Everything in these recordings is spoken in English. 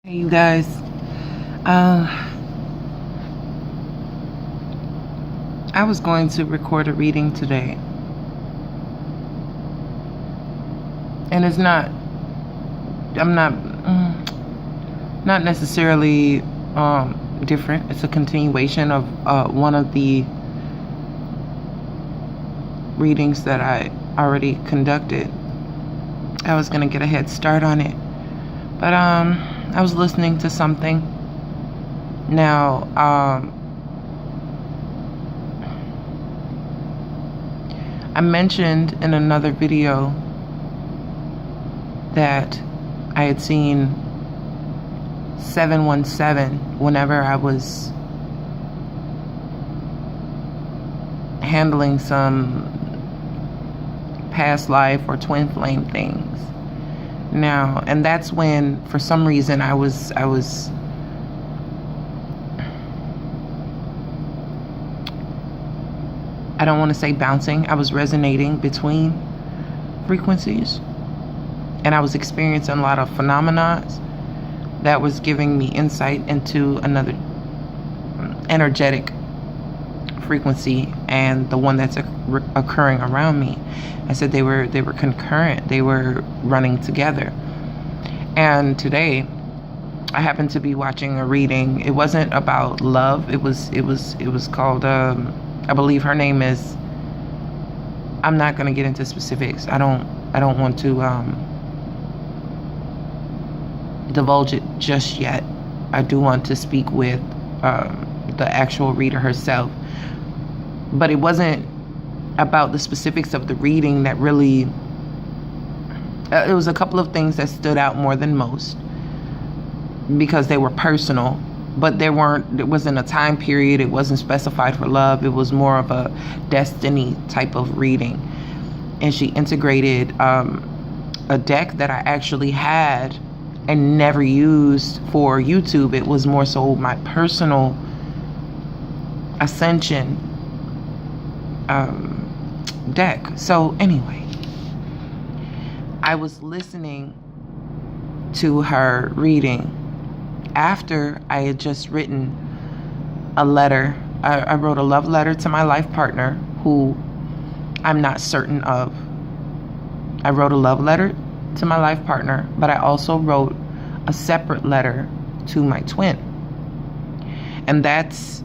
Hey, you guys. I was going to record a reading today, and it's not. I'm not necessarily different. It's a continuation of one of the readings that I already conducted. I was gonna get a head start on it, but I was listening to something. Now, I mentioned in another video that I had seen 717 whenever I was handling some past life or twin flame things. Now, and that's when, for some reason, I don't want to say bouncing. I was resonating between frequencies, and I was experiencing a lot of phenomena that was giving me insight into another energetic frequency and the one that's occurring around me. I said they were concurrent. They were running together. And today, I happened to be watching a reading. It wasn't about love. It was called. I believe her name is. I'm not going to get into specifics. I don't want to divulge it just yet. I do want to speak with the actual reader herself. But it wasn't about the specifics of the reading that really. It was a couple of things that stood out more than most because they were personal, but it wasn't a time period. It wasn't specified for love. It was more of a destiny type of reading. And she integrated a deck that I actually had and never used for YouTube. It was more so my personal ascension deck. So anyway, I was listening to her reading after I had just written a letter. I wrote a love letter to my life partner, who I'm not certain of. I wrote a love letter to my life partner, but I also wrote a separate letter to my twin. And that's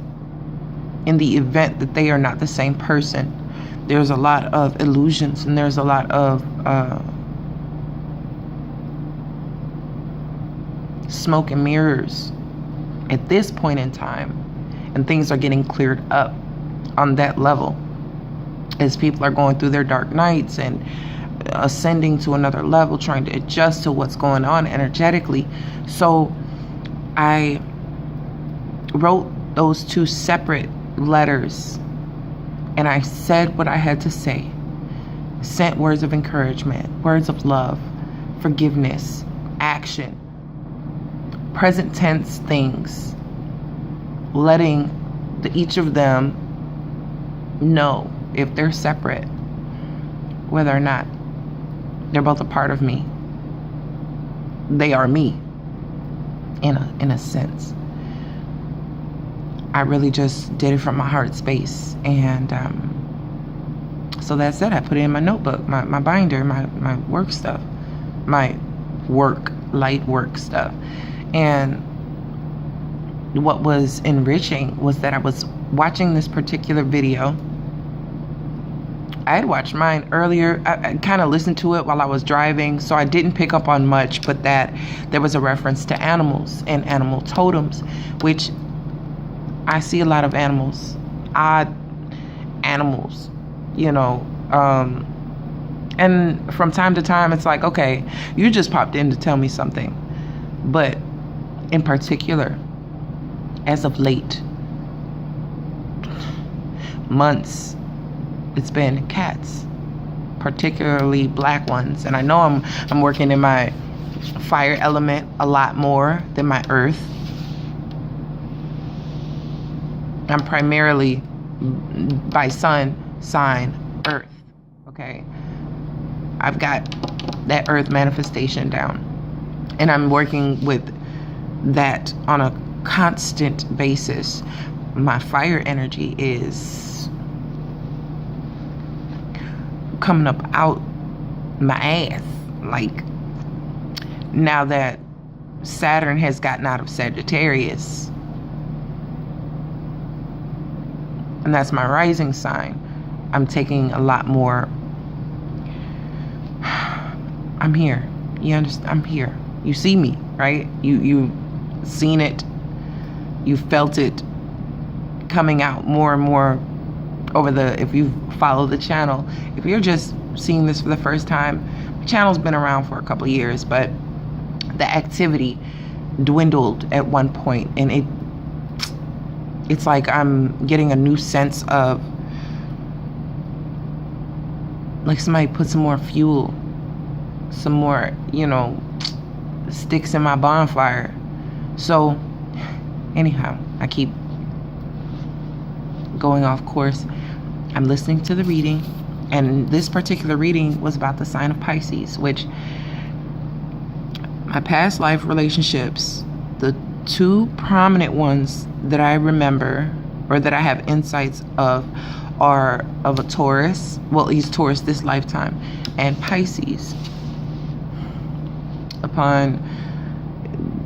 in the event that they are not the same person. There's a lot of illusions, and there's a lot of smoke and mirrors at this point in time, and things are getting cleared up on that level as people are going through their dark nights and ascending to another level, trying to adjust to what's going on energetically. So I wrote those two separate letters, and I said what I had to say, sent words of encouragement, words of love, forgiveness, action, present tense things, letting each of them know if they're separate, whether or not they're both a part of me. They are me, in a sense. I really just did it from my heart space. And so that's it. I put it in my notebook, my binder, my work stuff, my light work stuff. And what was enriching was that I was watching this particular video. I had watched mine earlier. I kind of listened to it while I was driving, so I didn't pick up on much, but that there was a reference to animals and animal totems, which I see a lot of animals, odd animals, and from time to time it's like, okay, you just popped in to tell me something. But in particular, as of late months, it's been cats, particularly black ones. And I know I'm working in my fire element a lot more than my earth. I'm primarily by sun sign earth. Okay, I've got that earth manifestation down, and I'm working with that on a constant basis. My fire energy is coming up out my ass. Like, now that Saturn has gotten out of Sagittarius, and that's my rising sign, I'm taking a lot more. I'm here. You understand? I'm here. You see me, right? You've seen it. You felt it coming out more and more over the, if you follow the channel. If you're just seeing this for the first time, the channel's been around for a couple of years, but the activity dwindled at one point, and it's like I'm getting a new sense of, like, somebody put some more fuel, some more, you know, sticks in my bonfire. So anyhow, I keep going off course. I'm listening to the reading, and this particular reading was about the sign of Pisces, which my past life relationships, the two prominent ones that I remember, or that I have insights of, are of a Taurus. Well, he's Taurus this lifetime, and Pisces. Upon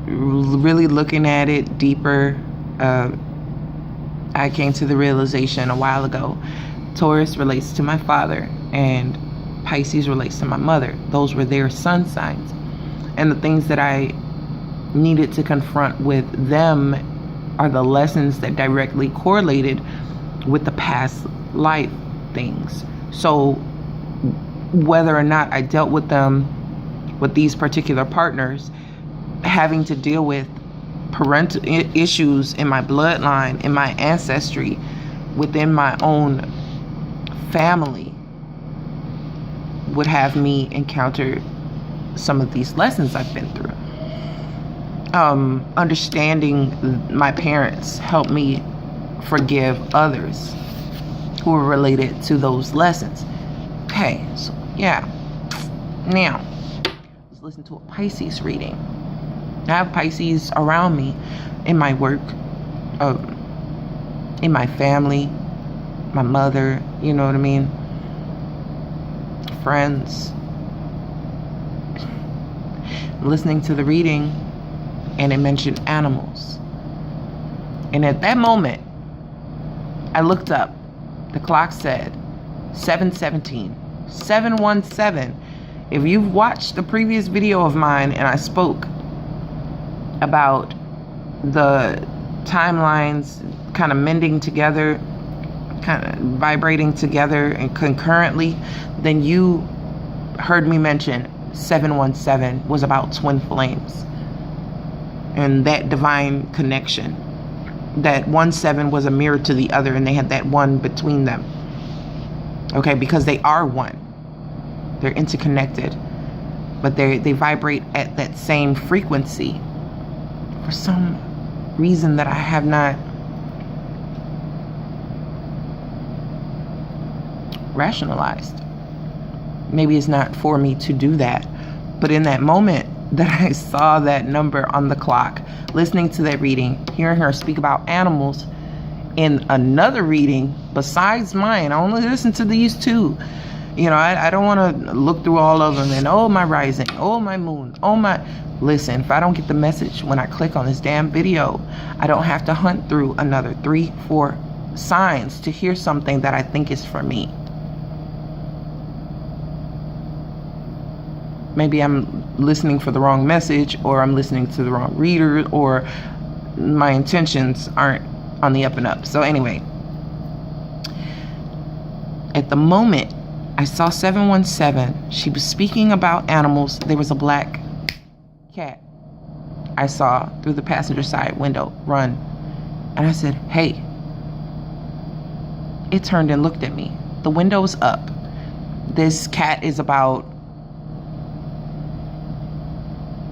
really looking at it deeper, I came to the realization a while ago, Taurus relates to my father and Pisces relates to my mother. Those were their sun signs. And the things that I needed to confront with them are the lessons that directly correlated with the past life things. So whether or not I dealt with them, with these particular partners, having to deal with parental issues in my bloodline, in my ancestry, within my own family, would have me encounter some of these lessons I've been through. Understanding my parents helped me forgive others who were related to those lessons. Okay, so yeah. Now, let's listen to a Pisces reading. I have Pisces around me in my work, in my family, my mother, you know what I mean? Friends. I'm listening to the reading, and it mentioned animals. And at that moment, I looked up. The clock said 7:17, 717. If you've watched the previous video of mine and I spoke about the timelines kind of mending together, kind of vibrating together and concurrently, then you heard me mention 717 was about twin flames and that divine connection. That 17 was a mirror to the other, and they had that one between them. Okay, because they are one. They're interconnected, but they vibrate at that same frequency. For some reason that I have not rationalized. Maybe it's not for me to do that. But in that moment that I saw that number on the clock, listening to that reading, hearing her speak about animals in another reading besides mine, I only listen to these two. You know, I don't want to look through all of them and, oh, my rising, oh, my moon, oh, my... Listen, if I don't get the message when I click on this damn video, I don't have to hunt through another 3-4 signs to hear something that I think is for me. Maybe I'm listening for the wrong message, or I'm listening to the wrong reader, or my intentions aren't on the up and up. So anyway, at the moment I saw 717, she was speaking about animals. There was a black cat I saw through the passenger side window run, and I said, hey. It turned and looked at me. The window's up. This cat is about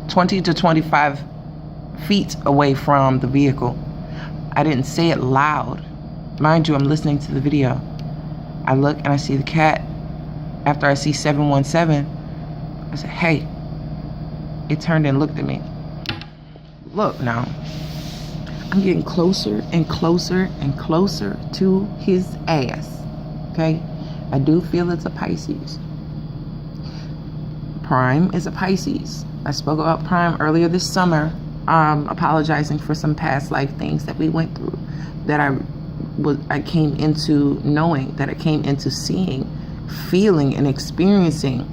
20 to 25 feet away from the vehicle. I didn't say it loud. Mind you, I'm listening to the video. I look and I see the cat. After I see 717, I said, hey. It turned and looked at me. Look now, I'm getting closer and closer and closer to his ass. Okay, I do feel it's a Pisces. Prime is a Pisces. I spoke about Prime earlier this summer, apologizing for some past life things that we went through, that I came into knowing, that I came into seeing, feeling, and experiencing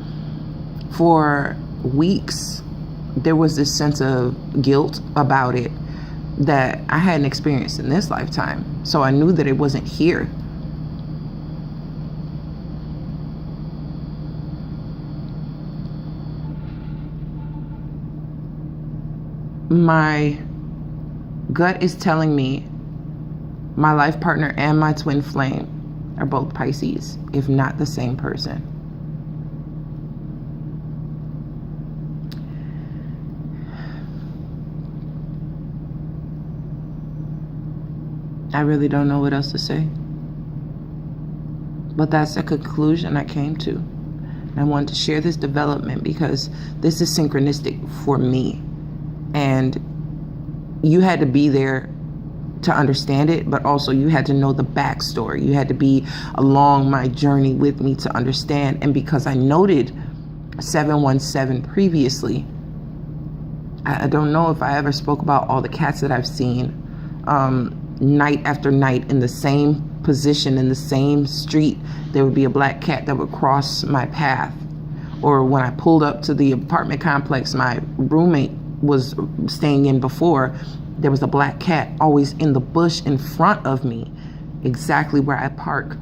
for weeks. There was this sense of guilt about it that I hadn't experienced in this lifetime. So I knew that it wasn't here. My gut is telling me my life partner and my twin flame are both Pisces, if not the same person. I really don't know what else to say. But that's the conclusion I came to. And I wanted to share this development because this is synchronistic for me. And you had to be there to understand it, but also you had to know the backstory. You had to be along my journey with me to understand. And because I noted 717 previously, I don't know if I ever spoke about all the cats that I've seen night after night in the same position, in the same street. There would be a black cat that would cross my path. Or when I pulled up to the apartment complex my roommate was staying in before, there was a black cat always in the bush in front of me, exactly where I park.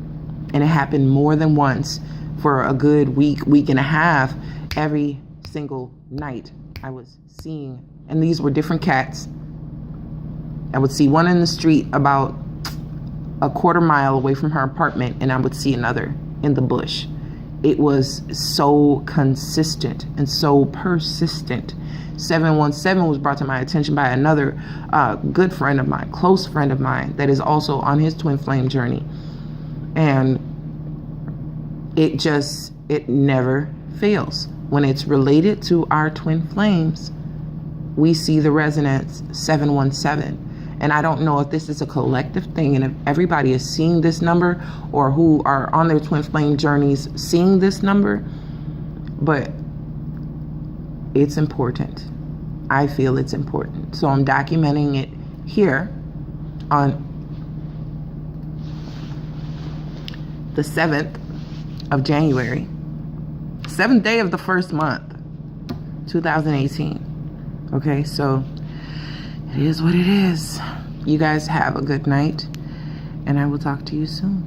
And it happened more than once for a good week and a half. Every single night I was seeing, and these were different cats. I would see one in the street about a quarter mile away from her apartment, and I would see another in the bush. It was so consistent and so persistent. 717 was brought to my attention by another good friend of mine, close friend of mine, that is also on his twin flame journey. And it never fails. When it's related to our twin flames, we see the resonance 717. And I don't know if this is a collective thing and if everybody is seeing this number or who are on their twin flame journeys seeing this number, but it's important. I feel it's important. So I'm documenting it here on the 7th of January, 7th day of the first month, 2018. Okay, so it is what it is. You guys have a good night, and I will talk to you soon.